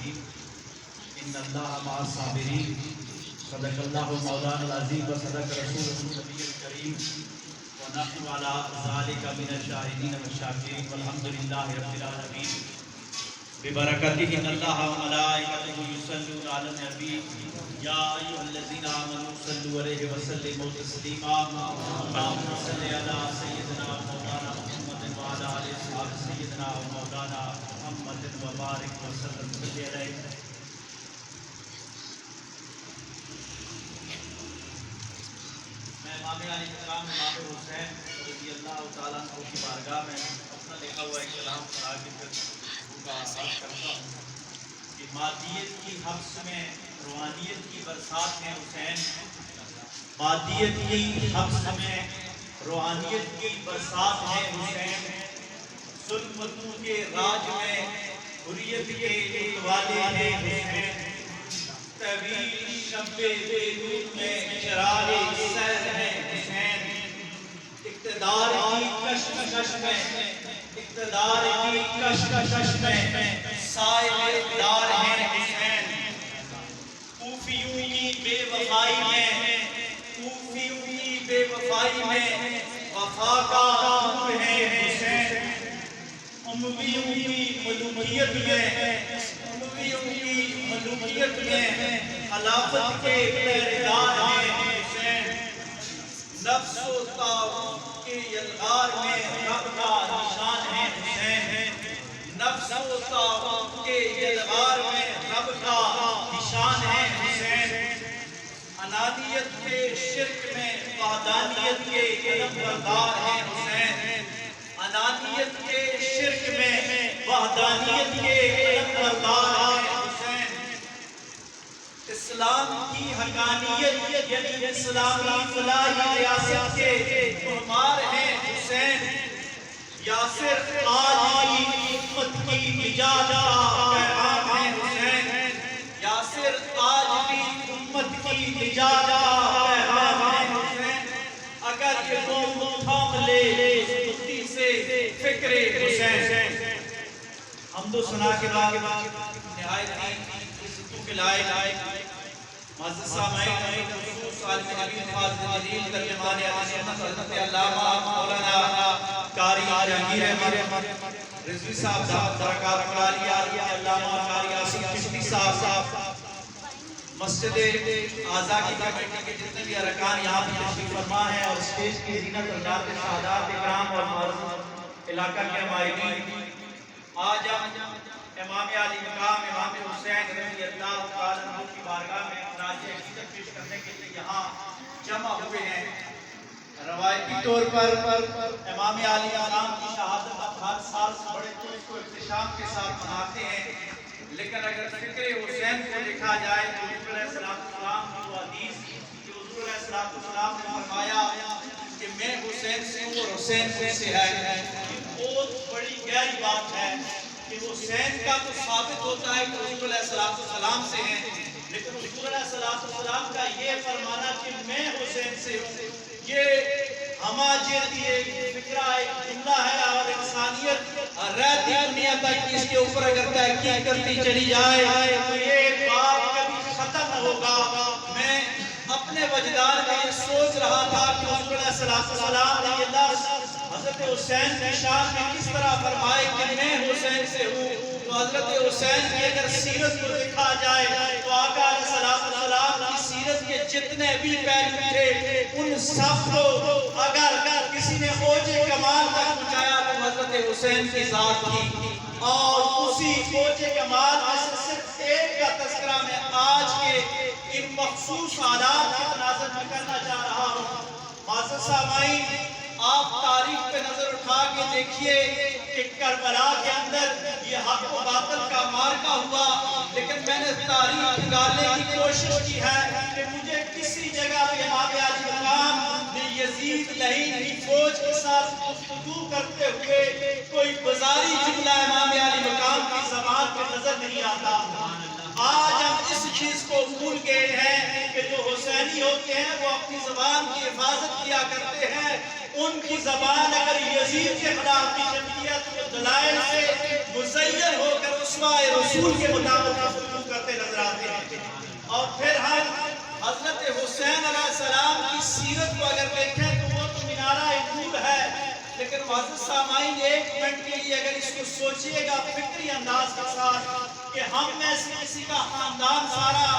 الرحیم ان اللہ مع الصابرین صدق اللہ مولانا العظیم و صدق رسولہ النبی الکریم ونحن علی ذلک من الشاہدین والشاکرین والحمد للہ رب العالمین ببرکاتہ ان اللہ وملائکتہ یصلون علی النبی یا ایھا الذین آمنوا صلوا علیہ وسلموا تسلیما اللهم صل علی سیدنا مولانا محمد وعلی آل سیدنا مولانا محمد وبارک وسلم علیہ. امام علی مقام امام حسین رضی اللہ تعالیٰ عنہ کی بارگاہ میں اپنا لکھا ہوا ایک کلام پڑھا کے پھر ان کا آغاز کرتا ہوں کہ مادیت کی حبس میں روحانیت کی برسات ہے حسین. مادیت کی حبس میں روحانیت کی برسات ہے حسین. ظلمتوں کے راج میں حریت کے اتوالے ہیں حسین. طویل شب بیدود میں چراغ سر ہے حسین. اقتدار کی کشمکش میں اقتدار کی کشمکش میں سائے دار ہے حسین. کوفیوں کی بے وفائی میں کوفیوں کی بے وفائی میں وفا کا نور ہے حسین. امویوں کی ملوکیت میں خلافت کے پہریدار ہیں حسین. نفس و طاغوت کے یلغار میں رب کا نشان ہے حسین. نفس و طاغوت کے یلغار میں رب کا نشان ہے حسین. انانیت کے شرک میں وحدانیت کے علم بردار ہے حسین. انانیت کے شرک میں وحدانیت کے علم بردار ہے حسین. اسلام کی حقانیت یعنی اسلامی فلاحی ریاست کے معمار ہیں حسین. یاسر آج بھی امت کی نجات کا پیغام ہے حسین. یاسر آج بھی امت کی نجات کا پیغام ہے حسین. اگر یہ قوم تھام لے مفتی سے فکر حسین. حمد و ثنا کے بعد نہایت عزتوں کے لائق معزز سامعین خصوص عالم نبی فاضل جلیل ترجمان اہل سنت حضرت علامہ مولانا قاری جہانگیر احمد رضوی صاحب برکات قاریہ علامہ قاری آصف چشتی صاحب مسجد اعضاء کی کمیٹی کے جتنے بھی ارکان یہاں پر تشریف فرما ہیں اور اسٹیج کی زینت حضرات سعادات اکرام اور معزز علاقہ کے مائدین. آج ہم امام علی مقام امام حسین رضی اللہ تعالیٰ عنہ کی بارگاہ میں خراج عقیدت پیش کرنے کے لیے یہاں جمع ہوئے ہیں. روایتی طور پر امام علی مقام کی شہادت ہر سال بڑے جوش کو احتشام کے ساتھ مناتے ہیں. لیکن اگر فکر حسین کو لکھا جائے تو حضور علیہ السلام کی وہ حدیث کہ حضور علیہ السلام نے فرمایا کہ میں حسین سے ہوں اور حسین مجھ سے ہے. بہت بڑی گہری بات ہے کہ حسین کا تو ثابت ہوتا ہے کہ حضور علیہ السلام سے ہیں, لیکن حضور علیہ السلام کا یہ فرمانا کہ میں حسین سے ہوں یہ ہماجیتی ایک فکرہ ایک جملہ ہے اور انسانیت رہتی دنیا تک اس کے اوپر اگر تحقیق کرتی چلی جائے تو یہ بات کبھی ختم نہ ہوگا. میں اپنے وجدان میں یہ سوچ رہا تھا کہ حضور علیہ السلام نے یہ لفظ حضرت حسین کی شان میں کس طرح فرمائے کہ میں حسین سے ہوں. تو حضرت حسین کی اگر سیرت کو دیکھا جائے تو آقا علیہ السلام کی سیرت کے جتنے بھی پہلو تھے ان سب کو اگر کسی نے اوج کمال تک پہنچایا تو حضرت حسین کی ذات تھی. اور اسی اوج کمال میں سے صرف ایک کا تذکرہ میں آج کے ان مخصوص حالات کے تناظر میں کرنا چاہ رہا ہوں. معزز سامعین, آپ تاریخ پہ نظر اٹھا کے دیکھیے کہ کربلا کے اندر یہ حق و باطل کا مارکا ہوا, لیکن میں نے تاریخ نکالنے کی کوشش کی ہے کہ مجھے کسی جگہ پہ امام علی مقام نے یزید لعین کی فوج کے ساتھ گفتگو کرتے ہوئے کوئی بازاری جملہ امام علی مقام کی زبان پہ نظر نہیں آتا. آج ہم اس چیز کو بھول گئے ہیں کہ جو حسینی ہوتے ہیں وہ اپنی زبان کی حفاظت کیا کرتے ہیں. ان کی زبان اگر یزید کے خلاف کی جمعیت کے دلائل سے مزین ہو کر اسوہ رسول کے مطابق معزز سامعین ایک منٹ کے لیے اگر اس کو سوچئے گا فکری انداز کے ساتھ کہ ہم میں سے کسی کا خاندان سارا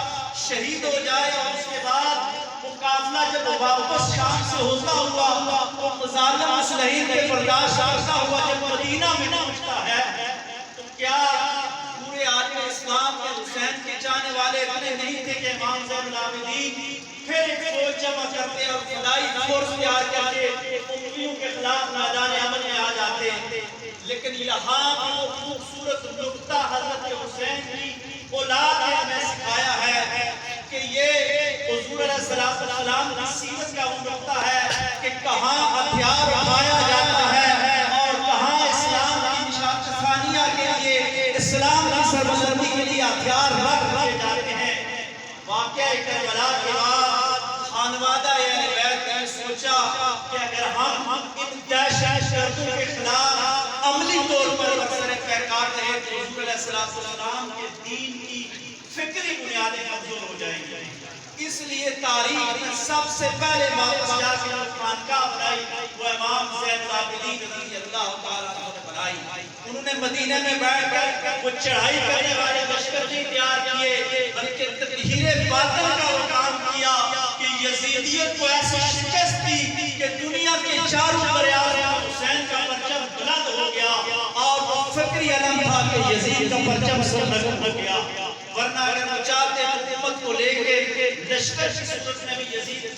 شہید ہو جائے اور اس کے بعد مقابلہ جب واپس شام سے ہوتا ہوا تو مظالم مسلحین کے برداشت کرتا ہوا جب مدینہ میں پہنچتا ہے تو کیا پورے عالم اسلام کے حسین کے چاہنے والے اتنے نہیں تھے کہ امام زین العابدین پھر ایک فوج جمع کرتے اور خدائی فورس تیار کر کے امویوں کے خلاف میدان عمل میں آ جاتے لیکن یہاں وہ خوبصورت نکتہ حضرت حسین کی اولاد نے ہمیں سکھایا ہے کہ یہ حضور علیہ السلام کی سیرت کا وہ نکتہ ہے کہ کہاں ہتھیار اٹھایا جاتا ہے اور کہاں اسلام کی نشان ثانیہ کے لیے اسلام کی سربلندی کے لیے ہتھیار رکھ دیے جاتے ہیں۔ واقعہ کربلا کے بعد خانوادہ یعنی بیت نے سوچا کہ اگر ہم ان دہشت گردوں کے خلاف عملی طور پر برسر پیکار رہے تو حضور علیہ السلام کے دین کی فکری بنیادیں کمزور ہو جائیں گی۔ اس لیے تاریخ میں سب سے پہلے واپس جا کے جو خانقاہ بنائی وہ امام زین العابدین رضی اللہ تعالیٰ عنہ نے بنائی۔ انہوں نے مدینہ میں بیٹھ کر وہ چڑھائی کرنے والے لشکر نہیں تیار کیے بلکہ تطہیر باطن کا وہ کام کیا کہ یزیدیت کو ایسی شکست دی کہ دنیا کے چاروں دریاؤں میں حسین کا پرچم بلند ہو گیا اور وہ فکری علم تھا کہ یزید کا پرچم سر نہ گیا، ورنہ اگر وہ چاہتے حکومت کو لے کے لشکر کی صورت میں بھی یزید